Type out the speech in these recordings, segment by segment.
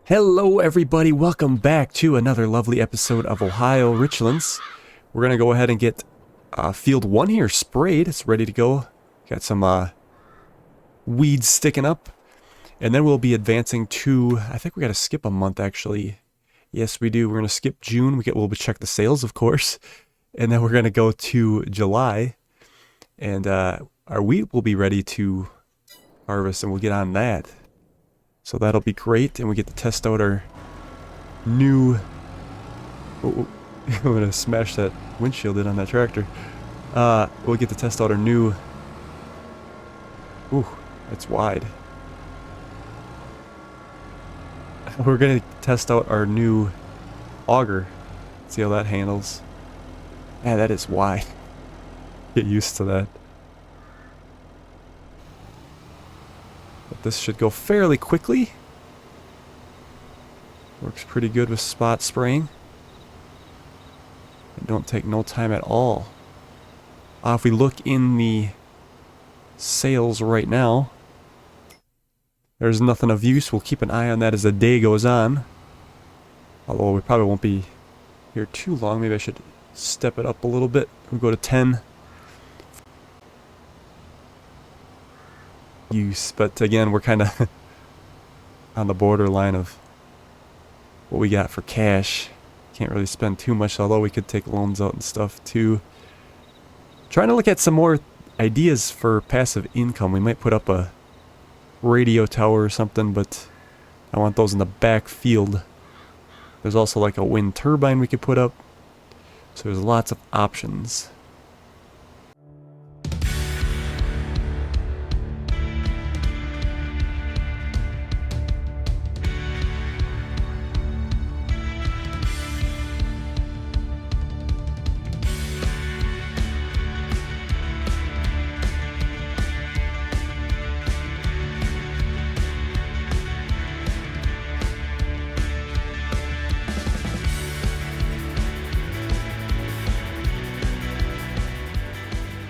Hello everybody, welcome back to another lovely episode of Ohio Richlands. We're going to go ahead and get field 1 here sprayed. It's ready to go. Got some weeds sticking up. And then we'll be advancing to, I think we got to skip a month actually. Yes we do, we're going to skip June. We'll check the sales of course. And then we're going to go to July. And our wheat will be ready to harvest and we'll get on that. So that'll be great, and we get to test out our new... Oh, I'm going to smash that windshield in on that tractor. We'll get to test out our new... Ooh, that's wide. We're going to test out our new auger. See how that handles. Yeah, that is wide. Get used to that. But this should go fairly quickly. Works pretty good with spot spraying. It don't take no time at all. If we look in the sales right now, there's nothing of use. We'll keep an eye on that as the day goes on. Although we probably won't be here too long. Maybe I should step it up a little bit. We'll go to 10. Use, but again we're kind of on the borderline of what we got for cash. Can't really spend too much, although we could take loans out and stuff too. Trying to look at some more ideas for passive income. We might put up a radio tower or something, but I want those in the back field. There's also like a wind turbine we could put up, so there's lots of options.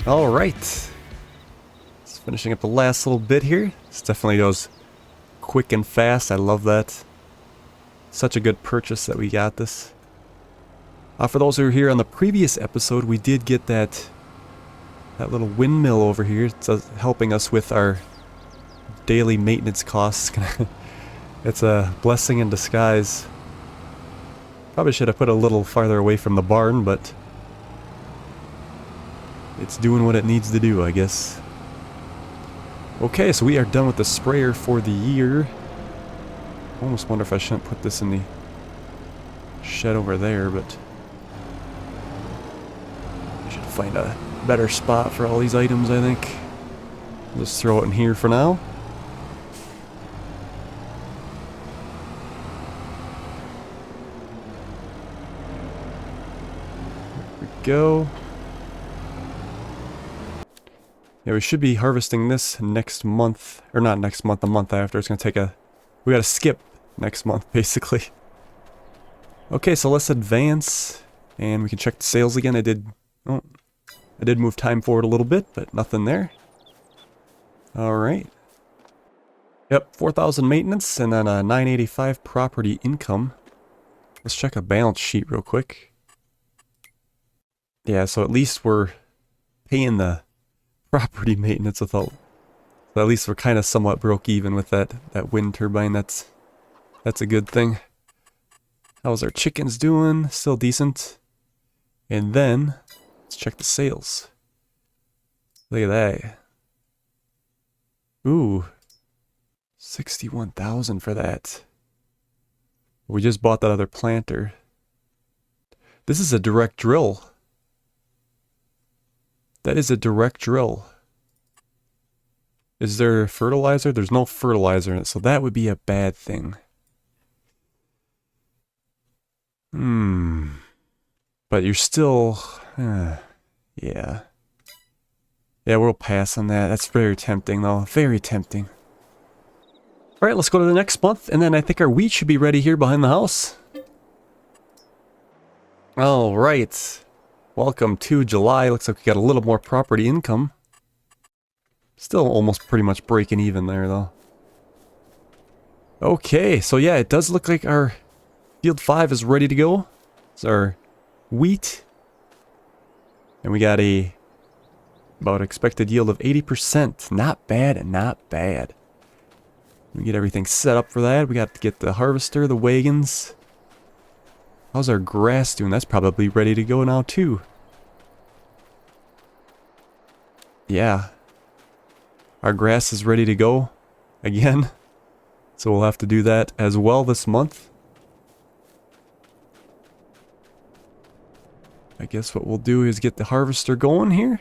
Alright, just finishing up the last little bit here. This definitely goes quick and fast. I love that. Such a good purchase that we got this. For those who are here on the previous episode, we did get that little windmill over here. It's helping us with our daily maintenance costs. It's a blessing in disguise. Probably should have put it a little farther away from the barn, but it's doing what it needs to do, I guess. Okay, so we are done with the sprayer for the year. I almost wonder if I shouldn't put this in the shed over there, but I should find a better spot for all these items, I think. I'll just throw it in here for now. There we go. Yeah, we should be harvesting this next month, or not next month, the month after. It's going to take we got to skip next month, basically. Okay, so let's advance, and we can check the sales again. I did move time forward a little bit, but nothing there. Alright. Yep, 4,000 maintenance, and then 985 property income. Let's check a balance sheet real quick. Yeah, so at least we're paying the property maintenance without, so at least we're kind of somewhat broke even with that wind turbine. That's a good thing. How's our chickens doing? Still decent. And then let's check the sales. Look at that. Ooh, 61,000 for that. We just bought that other planter. This is a direct drill. That is a direct drill. Is there fertilizer? There's no fertilizer in it, so that would be a bad thing. But you're still... yeah. Yeah, we'll pass on that. That's very tempting, though. Very tempting. Alright, let's go to the next month, and then I think our wheat should be ready here behind the house. Alright. Welcome to July. Looks like we got a little more property income. Still almost pretty much breaking even there, though. Okay, so yeah, it does look like our field 5 is ready to go. It's our wheat. And we got about expected yield of 80%. Not bad and not bad. We get everything set up for that. We got to get the harvester, the wagons. How's our grass doing? That's probably ready to go now too. Yeah. Our grass is ready to go again. So we'll have to do that as well this month. I guess what we'll do is get the harvester going here.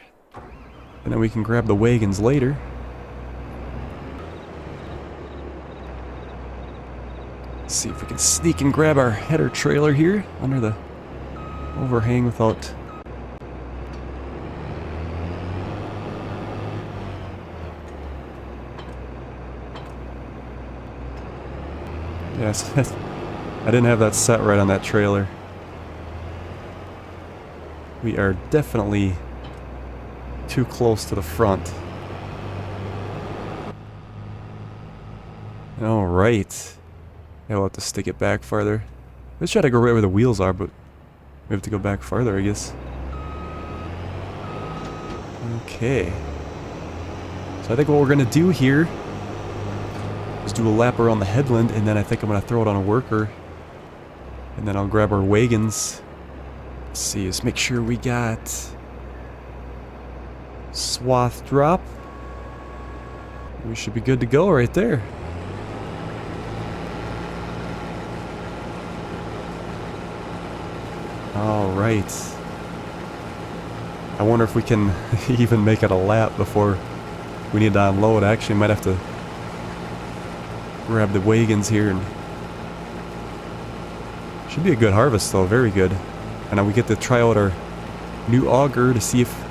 And then we can grab the wagons later. Let's see if we can sneak and grab our header trailer here under the overhang without... Yes, I didn't have that set right on that trailer. We are definitely too close to the front. Alright. Yeah, we'll have to stick it back farther. Let's try to go right where the wheels are, but we have to go back farther, I guess. Okay. So I think what we're going to do here is do a lap around the headland, and then I think I'm going to throw it on a worker. And then I'll grab our wagons. Let's see, let's make sure we got swath drop. We should be good to go right there. Alright. I wonder if we can even make it a lap before we need to unload. I actually might have to grab the wagons here. And should be a good harvest though, very good. And now we get to try out our new auger to see if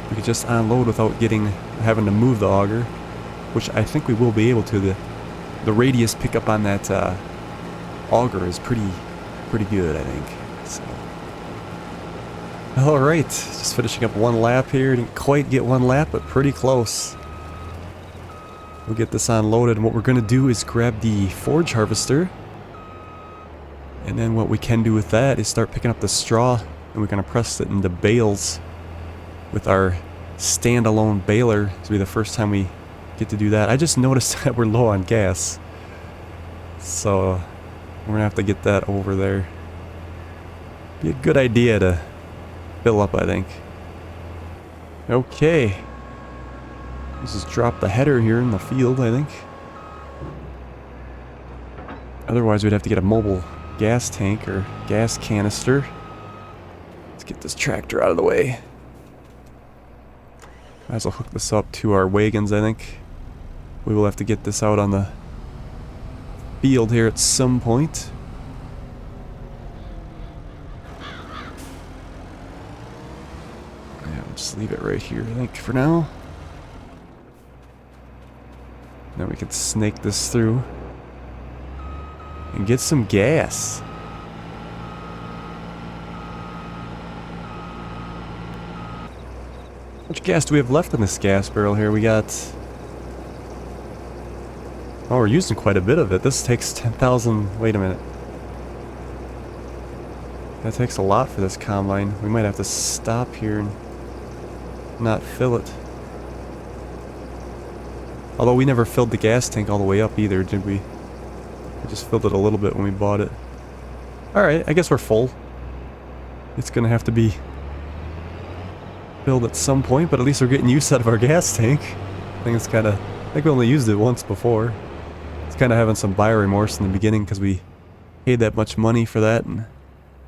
we could just unload without having to move the auger, which I think we will be able to. The radius pickup on that auger is pretty good, I think. So. Alright, just finishing up one lap here. Didn't quite get one lap, but pretty close. We'll get this unloaded, and what we're going to do is grab the forage harvester. And then what we can do with that is start picking up the straw, and we're going to press it into bales with our standalone baler. This will be the first time we get to do that. I just noticed that we're low on gas, so we're going to have to get that over there. Be a good idea to fill up, I think. Okay. Let's just drop the header here in the field, I think. Otherwise, we'd have to get a mobile gas tank or gas canister. Let's get this tractor out of the way. Might as well hook this up to our wagons, I think. We will have to get this out on the field here at some point. Yeah, we'll just leave it right here, I think, for now. Now we can snake this through and get some gas. How much gas do we have left in this gas barrel here? We got... Oh, we're using quite a bit of it. This takes 10,000... Wait a minute. That takes a lot for this combine. We might have to stop here and not fill it. Although we never filled the gas tank all the way up either, did we? We just filled it a little bit when we bought it. Alright, I guess we're full. It's gonna have to be filled at some point, but at least we're getting use out of our gas tank. I think it's kinda... I think we only used it once before. It's kinda having some buyer remorse in the beginning because we paid that much money for that and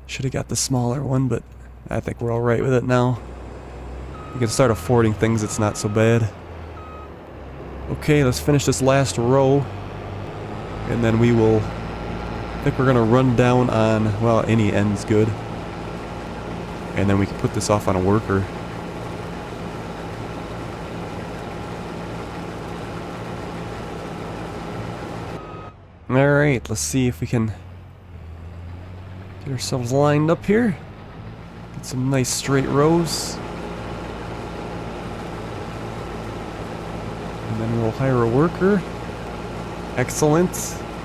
should have got the smaller one, but I think we're alright with it now. We can start affording things, it's not so bad. Okay, let's finish this last row, and then we will... I think we're going to run down on... well, any end's good. And then we can put this off on a worker. Alright, let's see if we can get ourselves lined up here. Get some nice straight rows. And then we'll hire a worker. Excellent.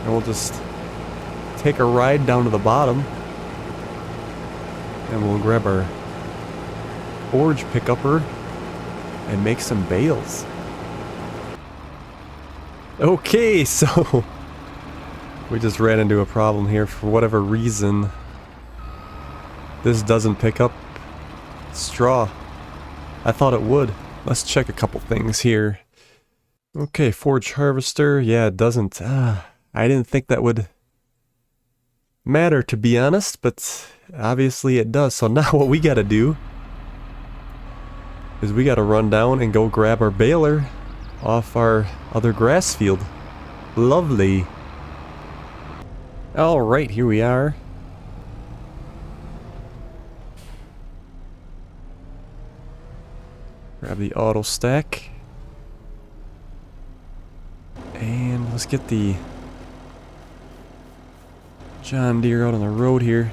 And we'll just take a ride down to the bottom. And we'll grab our forge pickupper and make some bales. Okay, so we just ran into a problem here. For whatever reason, this doesn't pick up straw. I thought it would. Let's check a couple things here. Okay, forge harvester. Yeah, it doesn't. I didn't think that would matter, to be honest, but obviously it does. So now what we gotta do is we gotta run down and go grab our baler off our other grass field. Lovely. Alright, here we are. Grab the auto stack. And let's get the John Deere out on the road here.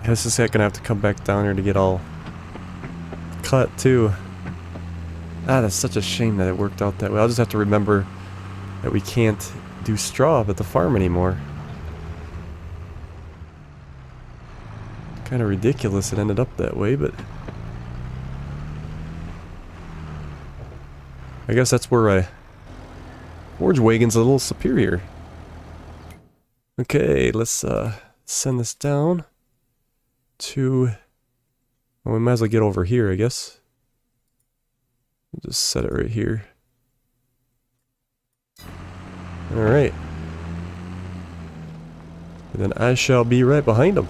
This is gonna have to come back down here to get all cut too. Ah, that's such a shame that it worked out that way. I'll just have to remember that we can't do straw at the farm anymore. Kind of ridiculous it ended up that way, but I guess that's where a forge wagon's a little superior. Okay, let's send this down to... Well, we might as well get over here, I guess. We'll just set it right here. Alright. And then I shall be right behind him.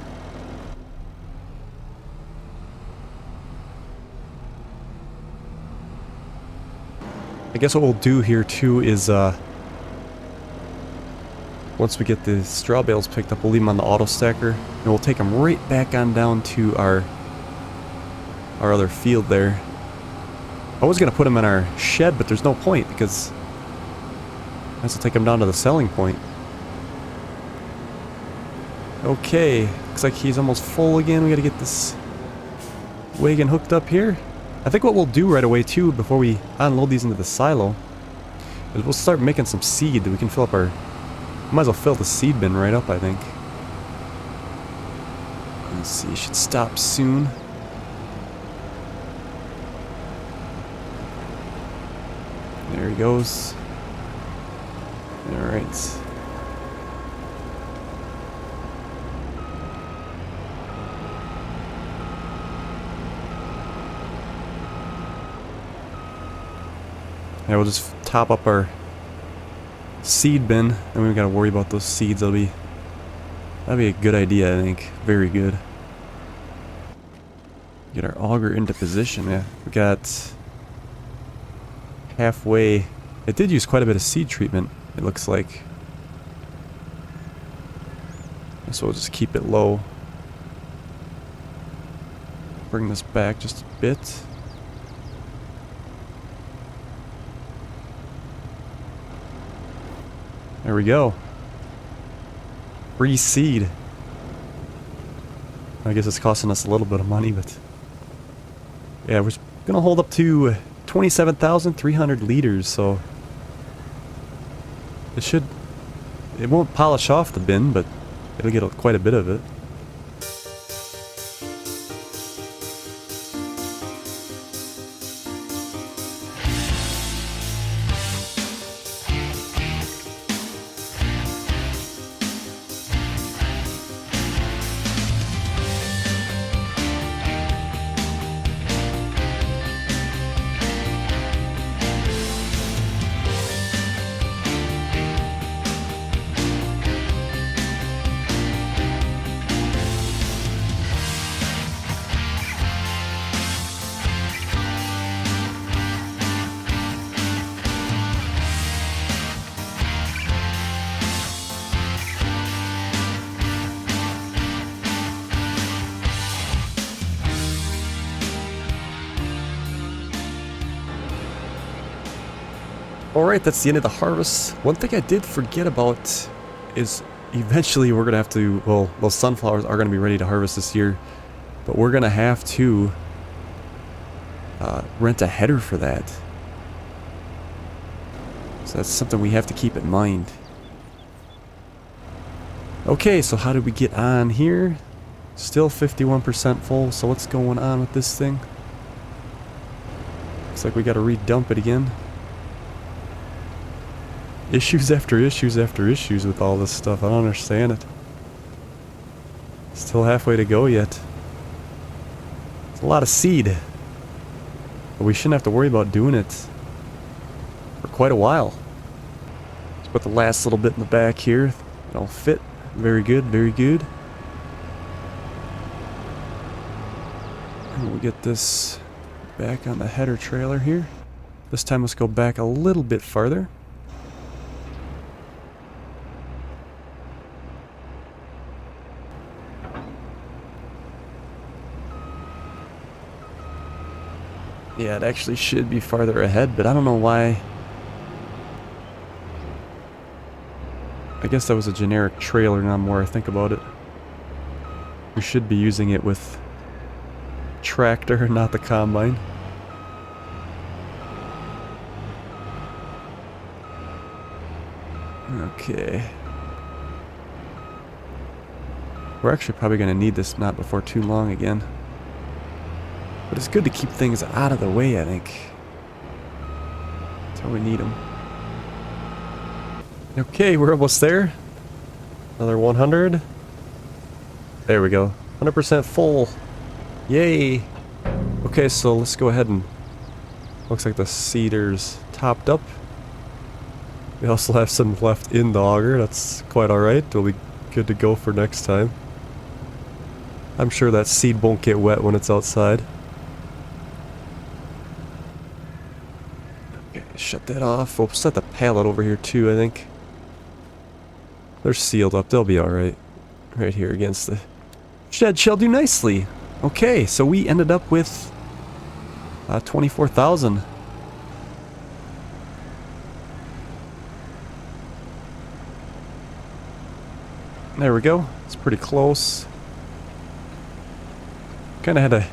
I guess what we'll do here too is once we get the straw bales picked up, we'll leave them on the auto stacker and we'll take them right back on down to our other field there. I was gonna put them in our shed, but there's no point because I have to take them down to the selling point. Okay, looks like he's almost full again. We gotta get this wagon hooked up here. I think what we'll do right away too, before we unload these into the silo, is we'll start making some seed that we can fill up our... Might as well fill the seed bin right up, I think. Let's see, it should stop soon. There he goes. Alright. Yeah, we'll just top up our seed bin, and we gotta worry about those seeds. That'd be a good idea, I think. Very good. Get our auger into position. Yeah, we got halfway. It did use quite a bit of seed treatment, it looks like. So we'll just keep it low. Bring this back just a bit. There we go. Free seed. I guess it's costing us a little bit of money, but yeah, we're gonna hold up to 27,300 liters, so it won't polish off the bin, but it'll get quite a bit of it. Alright, that's the end of the harvest. One thing I did forget about is eventually we're going to have to, well, those sunflowers are going to be ready to harvest this year, but we're going to have to rent a header for that. So that's something we have to keep in mind. Okay, so how did we get on here? Still 51% full, so what's going on with this thing? Looks like we gotta re-dump it again. Issues after issues after issues with all this stuff. I don't understand it. Still halfway to go yet. It's a lot of seed. But we shouldn't have to worry about doing it for quite a while. Let's put the last little bit in the back here. It'll fit. Very good, very good. And we'll get this back on the header trailer here. This time let's go back a little bit farther. Yeah, it actually should be farther ahead, but I don't know why. I guess that was a generic trailer, now the more I think about it. We should be using it with tractor, not the combine. Okay. We're actually probably going to need this not before too long again. But it's good to keep things out of the way, I think. That's how we need them. Okay, we're almost there. Another 100. There we go. 100% full. Yay! Okay, so let's go ahead and... Looks like the seeder's topped up. We also have some left in the auger. That's quite alright. It'll be good to go for next time. I'm sure that seed won't get wet when it's outside. Okay, shut that off. We'll set the pallet over here too, I think. They're sealed up. They'll be alright. Right here against the shed shall do nicely. Okay, so we ended up with 24,000. There we go. It's pretty close. Kind of had to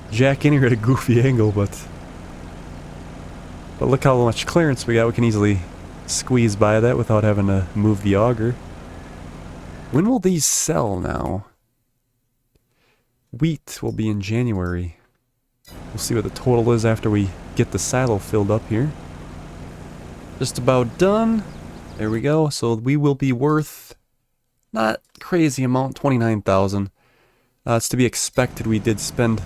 jack in here at a goofy angle, but look how much clearance we got. We can easily squeeze by that without having to move the auger. When will these sell now? Wheat will be in January. We'll see what the total is after we get the silo filled up here. Just about done. There we go. So we will be worth, not crazy amount, 29,000. It's to be expected. We did spend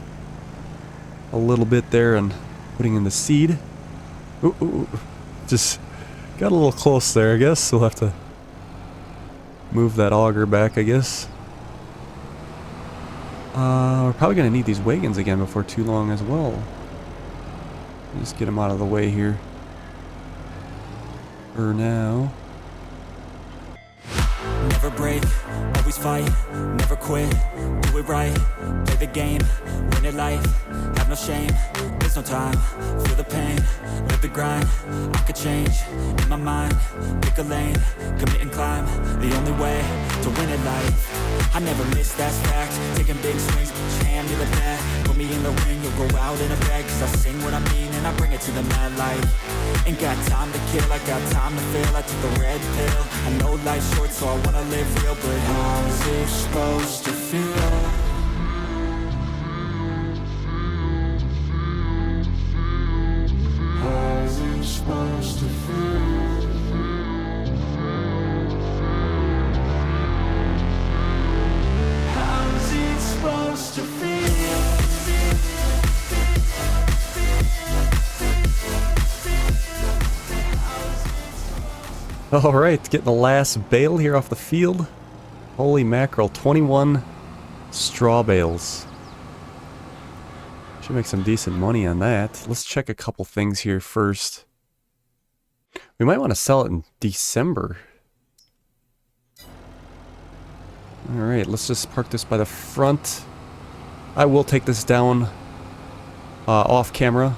a little bit there on putting in the seed. Ooh, just got a little close there, I guess. We'll have to move that auger back, I guess. We're probably going to need these wagons again before too long as well. Just get them out of the way here for now. Never break, always fight, never quit, do it right, play the game, win it life, have no shame, there's no time, feel the pain, live the grind, I could change, in my mind, pick a lane, commit and climb, the only way to win it life, I never miss, that's fact, taking big swings, put your hand to the bat, put me in the ring, you'll go out in a bag, cause I sing what I mean and I bring it to the mad light, ain't got time to kill, I got time to feel, I took the red pill, I know life's short so I wanna live real, but how's it supposed to feel? How's it supposed to feel? How's it supposed to feel? Alright, getting the last bale here off the field. Holy mackerel, 21 straw bales. Should make some decent money on that. Let's check a couple things here first. We might want to sell it in December. Alright, let's just park this by the front. I will take this down off camera,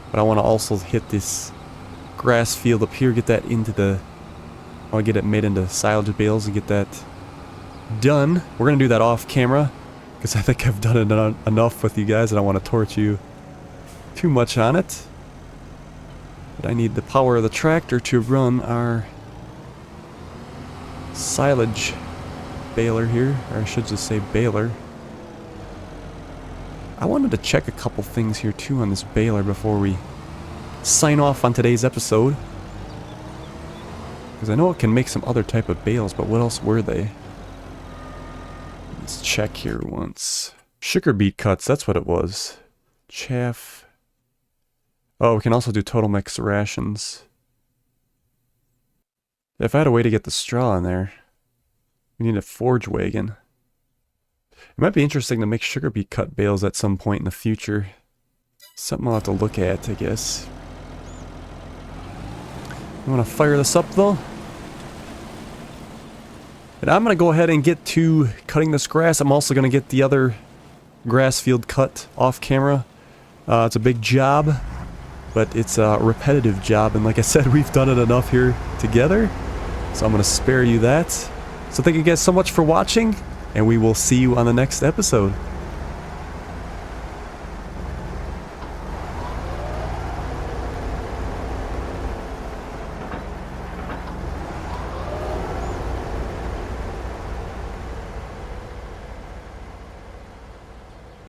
but I want to also hit this grass field up here, get that into the... I want to get it made into silage bales and get that done. We're going to do that off camera because I think I've done it enough with you guys. I don't want to torch you too much on it. But But I need the power of the tractor to run our silage baler here, or I should just say baler. I wanted to check a couple things here too on this baler before we sign off on today's episode. Because I know it can make some other type of bales, but what else were they? Let's check here once. Sugar beet cuts, that's what it was. Chaff. Oh, we can also do total mix rations. If I had a way to get the straw in there, we need a forge wagon. It might be interesting to make sugar beet cut bales at some point in the future. Something I'll have to look at, I guess. I want to fire this up though. And I'm going to go ahead and get to cutting this grass. I'm also going to get the other grass field cut off camera. It's a big job, but it's a repetitive job. And like I said, we've done it enough here together. So I'm going to spare you that. So thank you guys so much for watching, and we will see you on the next episode.